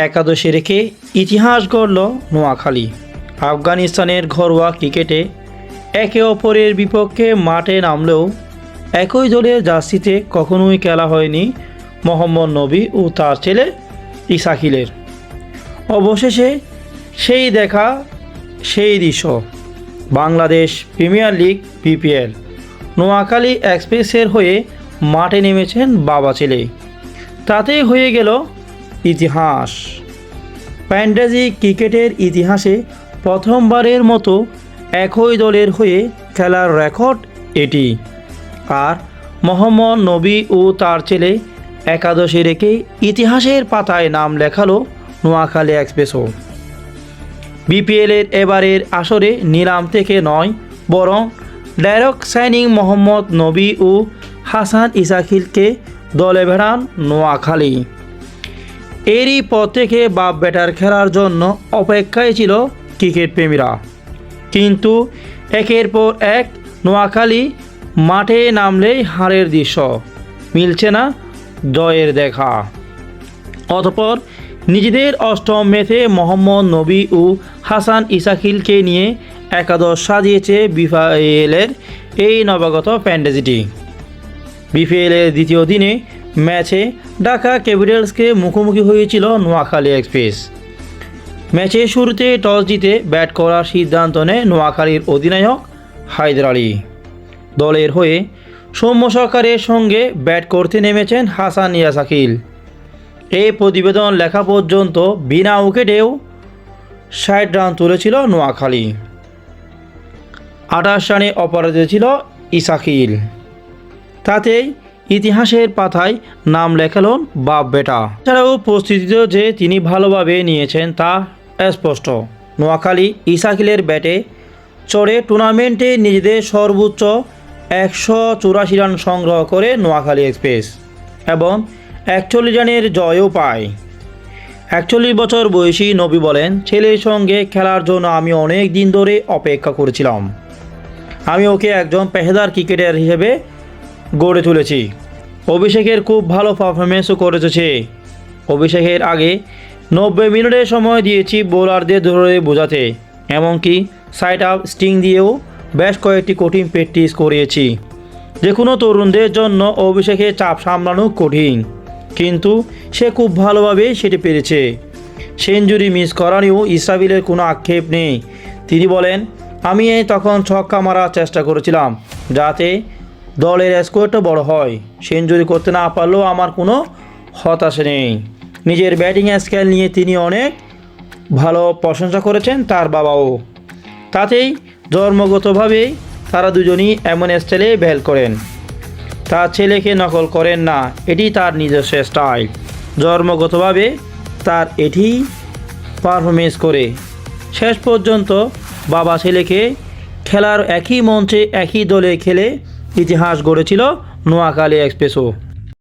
একাদশে রেখে ইতিহাস গড়ল নোয়াখালী। আফগানিস্তানের ঘরোয়া ক্রিকেটে একে অপরের বিপক্ষে মাঠে নামলেও একই দলের জার্সিতে কখনোই খেলা হয়নি মোহাম্মদ নবী ও তার ছেলে ইসাকিলের। অবশেষে সেই দেখা, সেই দৃশ্য। Bangladesh premier league BPL Noakhali এক্সপ্রেসের হয়ে মাঠে নেমেছেন বাবা ছেলে। তাতেই হয়ে গেল ইতিহাস। ফ্যান্টাসি ক্রিকেটের ইতিহাসে প্রথমবারের মতো একই দলের হয়ে খেলার রেকর্ড এটি। আর মোহাম্মদ নবী ও তার ছেলে একাদশে রেখে ইতিহাসের পাতায় নাম লেখালো নোয়াখালী এক্সপ্রেসও। বিপিএলের এবারের আসরে নিলাম থেকে নয়, বরং ডাইরেক্ট সাইনিং মোহাম্মদ নবী ও হাসান ইসাকিলকে দলে ভেড়ান নোয়াখালী। এরই পর থেকে বাপ বেটার খেলার জন্য অপেক্ষায় ছিল ক্রিকেট প্রেমীরা। কিন্তু একের পর এক নোয়াখালী মাঠে নামলেই হারের দৃশ্য, মিলছে না জয়ের দেখা। অতঃপর নিজেদের অষ্টম ম্যাচে মোহাম্মদ নবী ও হাসান ইসাকিলকে নিয়ে একাদশ সাজিয়েছে বিপিএলের এই নবাগত ফ্যান্টাসিটি। বিপিএলের দ্বিতীয় দিনে ম্যাচে ঢাকা ক্যাপিটালসকে মুখোমুখি হয়েছিল নোয়াখালী এক্সপ্রেস। ম্যাচের শুরুতে টস জিতে ব্যাট করার সিদ্ধান্ত নেয় নোয়াখালীর অধিনায়ক হায়দার আলী। দলের হয়ে সৌম্য সরকারের সঙ্গে ব্যাট করতে নেমেছেন হাসান ইসাকিল। এই প্রতিবেদন লেখা পর্যন্ত বিনা উইকেটেও ৬০ রান তুলেছিল নোয়াখালী। ২৮ রানে অপরাজিত ছিল ইসাকিল। তাতেই ইতিহাসের পাতায় নাম লেখালেন বাপ বেটা। এছাড়াও প্রস্তুতিও যে তিনি ভালোভাবে নিয়েছেন তা স্পষ্ট। নোয়াখালী ইসাকিলের ব্যাটে চড়ে টুর্নামেন্টে নিজেদের সর্বোচ্চ ১৮৪ রান সংগ্রহ করে নোয়াখালী এক্সপ্রেস এবং ৪১ রানের জয়ও পায়। ৪১ বছর বয়সী নবী বলেন, ছেলের সঙ্গে খেলার জন্য আমি অনেক দিন ধরে অপেক্ষা করেছিলাম। আমি ওকে একজন পেশাদার ক্রিকেটার হিসেবে গড়ে তুলেছি। অভিষেকের খুব ভালো পারফরমেন্সও করেছে। অভিষেকের আগে ৯০ মিনিটের সময় দিয়েছি বোলারদের ধরে বোঝাতে, এমনকি সাইড আপ স্টিং দিয়েও বেশ কয়েকটি কঠিন প্র্যাকটিস করিয়েছি। যে কোনো তরুণদের জন্য অভিষেকের চাপ সামলানো কঠিন, কিন্তু সে খুব ভালোভাবে সেটি পেরেছে। সেঞ্চুরি মিস করা নিয়েও ইসরাফিলের কোনো আক্ষেপ নেই। তিনি বলেন, আমি তখন ছক্কা মারার চেষ্টা করেছিলাম যাতে দলের স্কোরটা বড় হয়। সেঞ্চুরি করতে না পারলেও আমার কোনো হতাশা নেই। নিজের ব্যাটিং স্কিল নিয়ে তিনি অনেক ভালো প্রশংসা করেছেন তার বাবাও। তাতেই জন্মগতভাবেই তারা দুজনই এমন স্টাইলে ব্যাট করেন। তার ছেলেকে নকল করেন না, এটি তার নিজস্ব স্টাইল। জন্মগতভাবে তার এটি পারফরমেন্স করে শেষ পর্যন্ত বাবা ছেলেকে খেলার একই মঞ্চে একই দলে খেলে ইতিহাস গড়েছিল নোয়াখালী এক্সপ্রেসও।